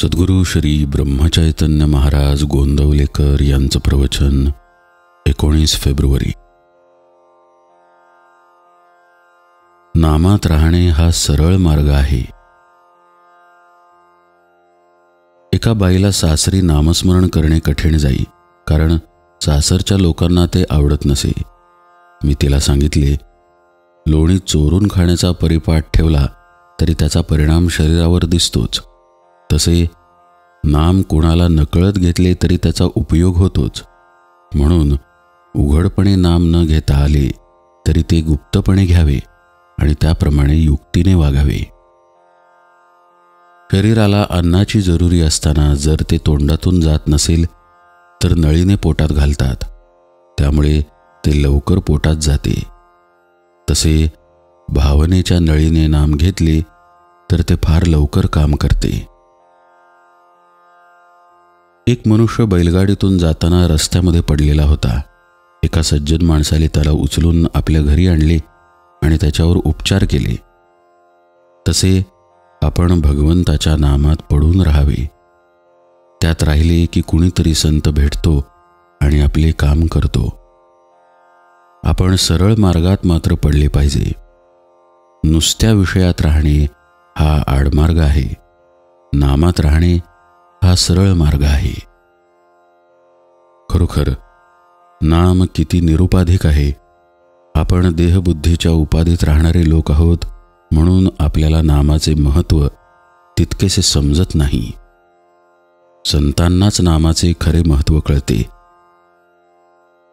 सद्गुरू श्री ब्रह्मचैतन्य महाराज गोंदवलेकर यांचं प्रवचन 19 फेब्रुवारी. नामात राहणे हा सरळ मार्ग आहे. एका बाईला सासरी नामस्मरण करणे कठीण जाई, कारण सासरच्या लोकांना ते आवडत नसे. मी तिला सांगितले, लोणी चोरून खाण्याचा परिपाठ ठेवला तरी त्याचा परिणाम शरीरावर दिसतोच. तसे नाम कोणाला नकळत घेतले तरी त्याचा उपयोग होतोच. म्हणून उघडपणे नाम न घेता आले तरी ते गुप्तपणे घ्यावे आणि त्याप्रमाणे युक्तीने वागावे. शरीराला अन्नाची जरुरी असताना जर ते तोंडातून जात नसेल तर नळीने पोटात घालतात, त्यामुळे ते लवकर पोटात जाते. तसे भावनेच्या नळीने नाम घेतले तर ते फार लवकर काम करते. एक मनुष्य बैलगाडीतून जाताना रस्त्यामध्ये पडलेला होता. एका सज्जन माणसाने त्याला उचलून आपल्या घरी आणले आणि त्याच्यावर उपचार केले. तसे आपण भगवंताच्या नामात पडून राहावे. त्यात राहिले की कुणीतरी संत भेटतो आणि आपले काम करतो. आपण सरळ मार्गात मात्र पडले पाहिजे. नुसत्या विषयात राहणे हा आडमार्ग आहे. नामात राहणे हा सरळ मार्ग आहे. खरोखर नाम किती निरुपाधिक आहे. आपण देहबुद्धीच्या उपाधीत राहणारे लोक आहोत, म्हणून आपल्याला नामाचे महत्त्व तितकेसे समजत नाही. संतांनाच नामाचे खरे महत्त्व कळते.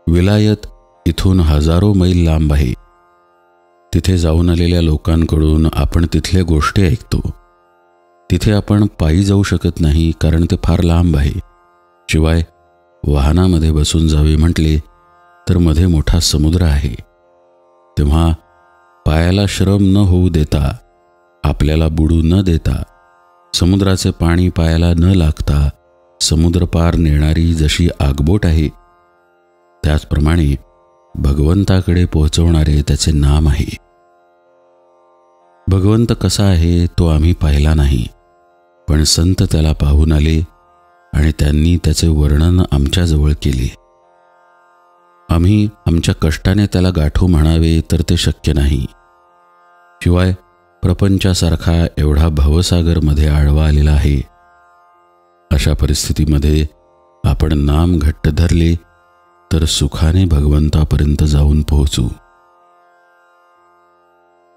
विलायत इथून हजारो मैल लांब आहे. तिथे जाऊन आलेल्या लोकांकडून आपण तिथल्या गोष्टी ऐकतो. तिथे आपण पायी जाऊ शकत नाही, कारण ते फार लांब आहे. शिवाय वाहनामध्ये बसून जावे म्हटले तर मध्ये मोठा समुद्र आहे. तेव्हा पायाला श्रम न होऊ देता, आपल्याला बुडू न देता, समुद्राचे पाणी पायाला न लागता समुद्र पार नेणारी जशी आगबोट आहे, त्याचप्रमाणे भगवंताकडे पोहोचवणारे त्याचे नाम आहे. भगवंत कसा आहे तो आम्ही पाहिला नाही, पण संत त्याला पाहून आले आणि त्यांनी त्याचे वर्णन आमच्याजवळ केले. आम्ही आमच्या कष्टाने त्याला गाठू म्हणावे तर ते शक्य नाही. शिवाय प्रपंचासारखा एवढा भवसागरमध्ये आडवा आलेला आहे. अशा परिस्थितीमध्ये आपण नाम घट्ट धरले तर सुखाने भगवंतापर्यंत जाऊन पोहोचू.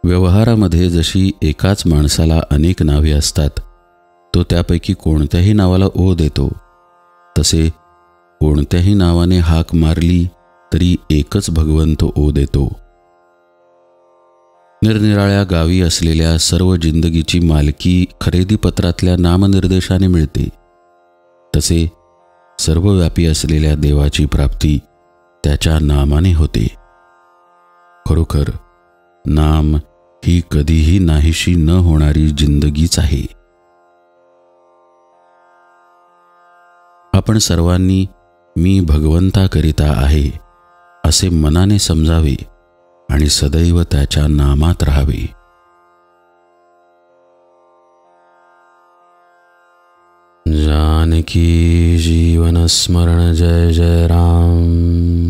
व्यवहारामध्ये जशी एकाच माणसाला अनेक नावे असतात, तो त्यापैकी कोणत्याही नावाला ओ देतो, तसे कोणत्याही नावाने हाक मारली तरी एकच भगवंत ओ देतो. निरनिराळ्या गावी असलेल्या सर्व जिंदगीची मालकी खरेदीपत्रातल्या नामनिर्देशाने मिळते. तसे सर्वव्यापी असलेल्या देवाची प्राप्ती त्याच्या नामाने होते. खरोखर नाम ही कधीही नाहीशी न होणारी जिंदगीच आहे. आपण सर्वांनी मी भगवंताकरिता आहे असे मनाने समजावे आणि सदैव त्याच्या नामात राहावे. जानकी जीवन स्मरण जय जय राम.